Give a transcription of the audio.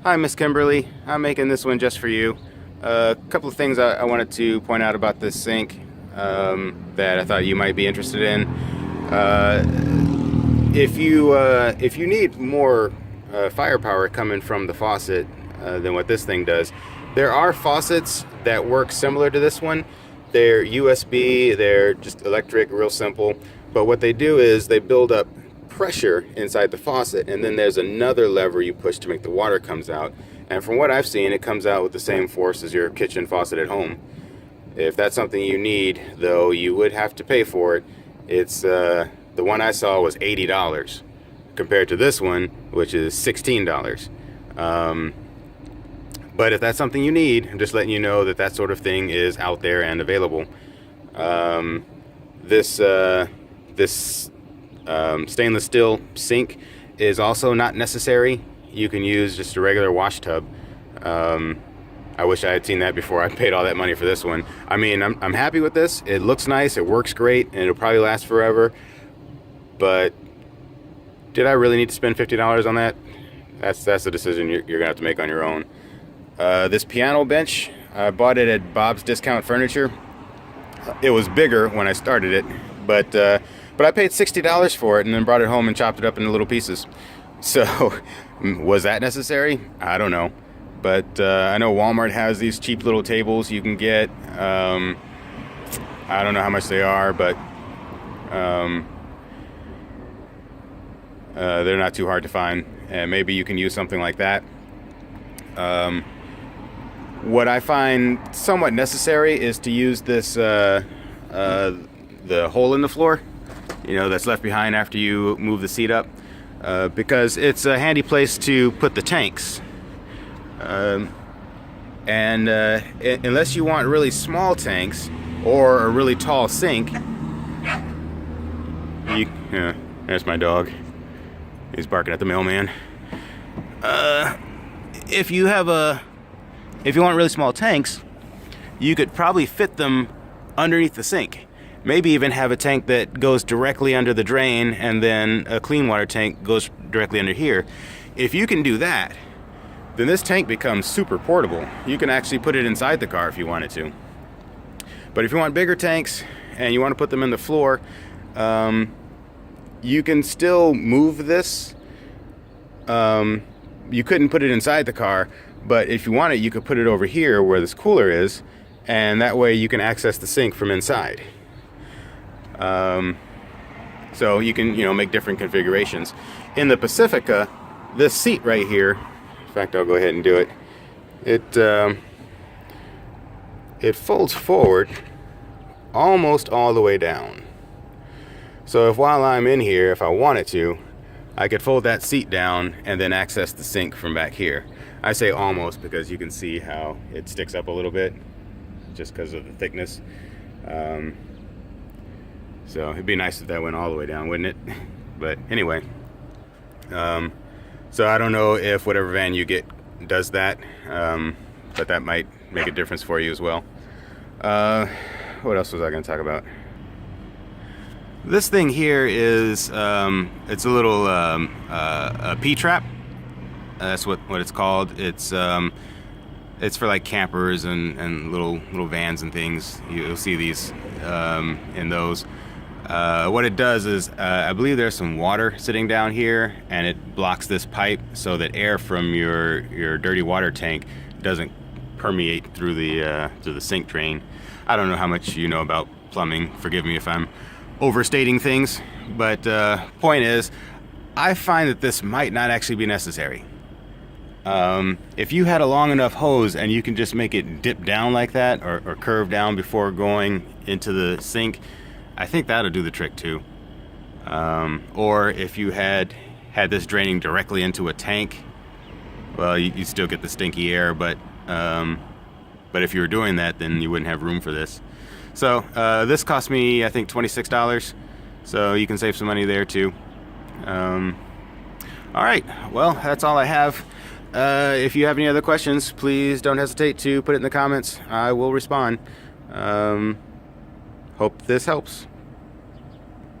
Hi, Miss Kimberly. I'm making this one just for you. A couple of things I wanted to point out about this sink that I thought you might be interested in. Uh, if you need more firepower coming from the faucet than what this thing does, there are faucets that work similar to this one. They're USB, they're just electric, real simple. But what they do is they build up pressure inside the faucet, and then there's another lever you push to make the water comes out. And from what I've seen, it comes out with the same force as your kitchen faucet at home. If that's something you need, though, you would have to pay for it. It's the one I saw was $80 compared to this one, which is $16. But if that's something you need, I'm just letting you know that that sort of thing is out there and available. This stainless steel sink is also not necessary. You can use just a regular wash tub. I wish I had seen that before I paid all that money for this one. I mean, I'm happy with this. It looks nice, it works great, and it'll probably last forever. But did I really need to spend $50 on that? That's a decision you're gonna have to make on your own. This piano bench, I bought it at Bob's Discount Furniture. It was bigger when I started it, but I paid $60 for it and then brought it home and chopped it up into little pieces. So, was that necessary? I don't know. But I know Walmart has these cheap little tables you can get. I don't know how much they are, but they're not too hard to find. And maybe you can use something like that. What I find somewhat necessary is to use this, the hole in the floor, that's left behind after you move the seat up, because it's a handy place to put the tanks. Unless you want really small tanks or a really tall sink, there's my dog. He's barking at the mailman. If you want really small tanks, you could probably fit them underneath the sink. Maybe even have a tank that goes directly under the drain, and then a clean water tank goes directly under here. If you can do that, then this tank becomes super portable. You can actually put it inside the car if you wanted to. But if you want bigger tanks and you want to put them in the floor, you can still move this. You couldn't put it inside the car, but if you want it, you could put it over here where this cooler is, and that way you can access the sink from inside. So you can, make different configurations. In the Pacifica, this seat right here, in fact, I'll go ahead and do it. It folds forward almost all the way down. So if while I'm in here, if I wanted to, I could fold that seat down and then access the sink from back here. I say almost because you can see how it sticks up a little bit just because of the thickness. So it'd be nice if that went all the way down, wouldn't it? But anyway, so I don't know if whatever van you get does that, but that might make a difference for you as well. What else was I going to talk about? This thing here is it's a little a P-trap. That's what it's called. It's for like campers and little vans and things. You'll see these in those. What it does is, I believe there's some water sitting down here, and it blocks this pipe so that air from your dirty water tank doesn't permeate through the sink drain. I don't know how much you know about plumbing. Forgive me if I'm overstating things, but point is, I find that this might not actually be necessary. If you had a long enough hose and you can just make it dip down like that, or curve down before going into the sink, I think that'll do the trick too. Or if you had this draining directly into a tank, well, you still get the stinky air, but if you were doing that, then you wouldn't have room for this. So this cost me, I think, $26, so you can save some money there too. All right, well, that's all I have. If you have any other questions, please don't hesitate to put it in the comments. I will respond. Hope this helps.